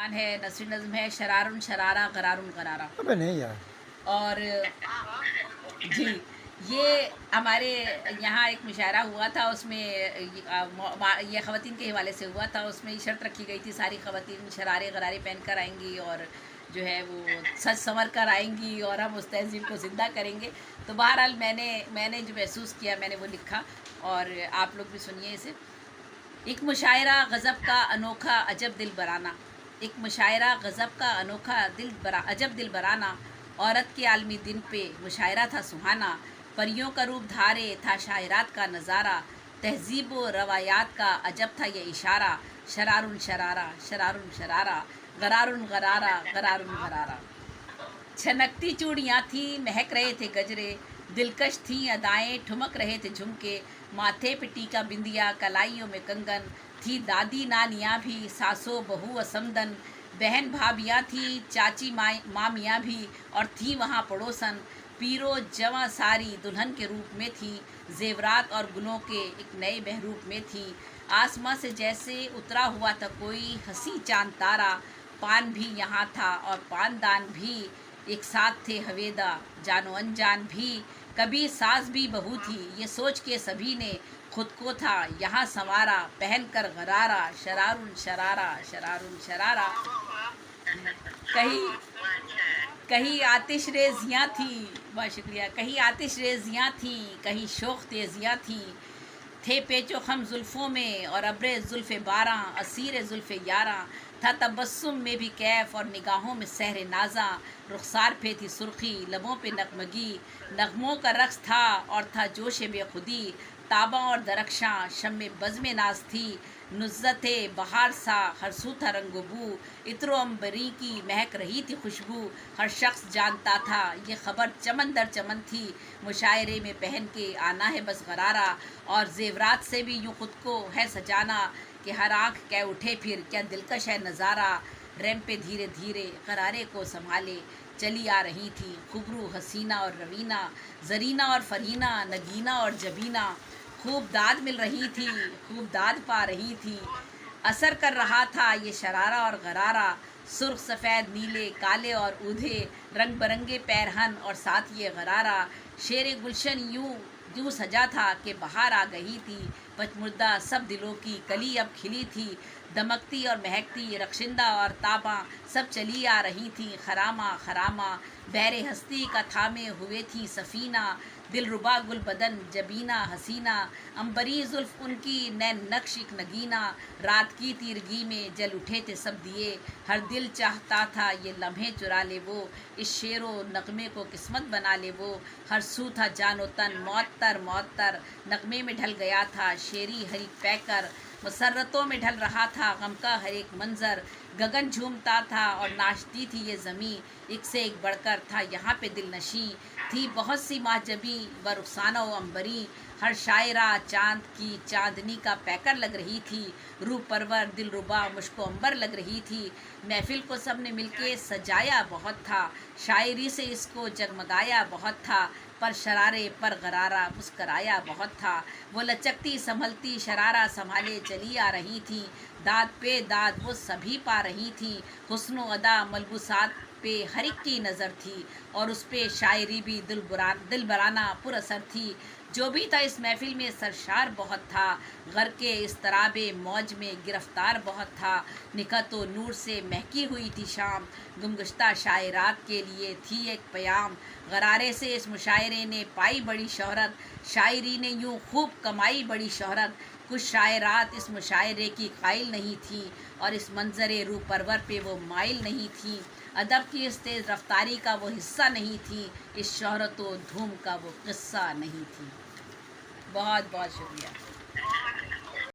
عنوان ہے نثری نظم ہے شرارن شرارہ غرارن غرارہ. ابے نہیں یار. اور جی یہ ہمارے یہاں ایک مشاعرہ ہوا تھا، اس میں یہ خواتین کے حوالے سے ہوا تھا. اس میں یہ شرط رکھی گئی تھی ساری خواتین شرارے غرارے پہن کر آئیں گی اور جو ہے وہ سج سنور کر آئیں گی اور ہم اس تہذیب کو زندہ کریں گے. تو بہرحال میں نے جو محسوس کیا میں نے وہ لکھا اور آپ لوگ بھی سنیے اسے. ایک مشاعرہ غضب کا انوکھا عجب دل برانہ. ایک مشاعرہ غضب کا انوکھا عجب دل برانہ. عورت کے عالمی دن پہ مشاعرہ تھا سہانا. پریوں کا روپ دھارے تھا شاعرات کا نظارہ. تہذیب و روایات کا عجب تھا یہ اشارہ. شرارن شرارہ شرارن شرارہ غرارن غرارہ غرارن غرارہ. چھنکتی چوڑیاں تھیں مہک رہے تھے گجرے. دلکش تھیں ادائیں ٹھمک رہے تھے جھمکے. ماتھے پہ ٹیکا بندیا کلائیوں میں کنگن. تھی دادی نانیاں بھی ساسو بہو سمدن. بہن بھابیاں تھیں چاچی مامیاں بھی اور تھی وہاں پڑوسن. پیرو جواں ساری دلہن کے روپ میں تھی. زیورات اور گلوں کے ایک نئے بہروپ میں تھی. آسماں سے جیسے اترا ہوا تھا کوئی ہنسی چاند تارا. پان بھی یہاں تھا اور پاندان بھی ایک ساتھ تھے ہویدا. جان و انجان بھی کبھی ساز بھی بہو تھی. یہ سوچ کے سبھی نے خود کو تھا یہاں سنوارا. پہن کر غرارہ شرارن شرارہ شرارن شرارہ. کہیں آتش ریزیاں تھیں. بہت شکریہ. کہیں آتش ریزیاں تھیں کہیں شوخ تیزیاں تھیں. تھے پیچ و خم زلفوں میں اور ابرِ زلف باراں. اسیر زلف یاراں تھا تبسم میں بھی کیف اور نگاہوں میں سحر نازاں. رخسار پہ تھی سرخی لبوں پہ نغمگی. نغموں کا رقص تھا اور تھا جوش بے خودی. تاباں اور درخشاں شمِ بزم ناز تھی. نزہت بہار سا ہر سو تھا رنگ و بو. عطر و عنبری کی مہک رہی تھی خوشبو. ہر شخص جانتا تھا یہ خبر چمن در چمن تھی. مشاعرے میں پہن کے آنا ہے بس غرارہ. اور زیورات سے بھی یوں خود کو ہے سجانا کہ ہر آنکھ کہہ اٹھے پھر کیا دلکش ہے نظارہ. ریم پہ دھیرے دھیرے غرارے کو سنبھالے چلی آ رہی تھی خوبرو حسینہ اور روینہ. زرینہ اور فرینہ نگینہ اور جبینہ. خوب داد مل رہی تھی خوب داد پا رہی تھی. اثر کر رہا تھا یہ شرارہ اور غرارہ. سرخ سفید نیلے کالے اور اودھے رنگ برنگے پیرہن اور ساتھ یہ غرارہ. شیر گلشن یوں سجا تھا کہ بہار آ گئی تھی. پچمردہ سب دلوں کی کلی اب کھلی تھی. دمکتی اور مہکتی رخشندہ اور تاباں سب چلی آ رہی تھیں خرامہ خرامہ. بحر ہستی کا تھامے ہوئے تھی سفینہ. دلربا گل بدن جبینہ حسینہ. عنبری زلف ان کی نین نقش ایک نگینہ. رات کی تیرگی میں جل اٹھے تھے سب دیے. ہر دل چاہتا تھا یہ لمحے چرا لے وہ. اس شعر و نغمے کو قسمت بنا لے وہ. ہر سو تھا جان و تن معطر معطر. نغمے میں ڈھل گیا تھا شیری ہری پیکر. مسرتوں میں ڈھل رہا تھا غم کا ہر ایک منظر. گگن جھومتا تھا اور ناچتی تھی یہ زمیں. ایک سے ایک بڑھ کر تھا یہاں پہ دل نشیں. تھی بہت سی ماہجبی و رخسانہ و عنبری. ہر شاعرہ چاند کی چاندنی کا پیکر لگ رہی تھی. روح پرور دل ربا مشک و عنبر لگ رہی تھی. محفل کو سب نے مل کے سجایا بہت تھا. شاعری سے اس کو جگمگایا بہت تھا. پر شرارے پر غرارہ مسکرایا بہت تھا. وہ لچکتی سنبھلتی شرارہ سنبھالے چلی آ رہی تھی. داد پہ داد وہ سبھی پا رہی تھی. حسن و ادا ملبوسات پہ ہر ایک کی نظر تھی اور اس پہ شاعری بھی دل برانہ پر اثر تھی. جو بھی تھا اس محفل میں سرشار بہت تھا. غرق اضطراب موج میں گرفتار بہت تھا. نکھت و نور سے مہکی ہوئی تھی شام. گمگشتہ شاعرات کے لیے تھی ایک پیام. غرارے سے اس مشاعرے نے پائی بڑی شہرت. شاعری نے یوں خوب کمائی بڑی شہرت. کچھ شاعرات اس مشاعرے کی قائل نہیں تھیں اور اس منظر روح پرور پہ وہ مائل نہیں تھیں. ادب کی اس تیز رفتاری کا وہ حصہ نہیں تھی. اس شہرت و دھوم کا وہ قصہ نہیں تھی. بہت بہت شکریہ.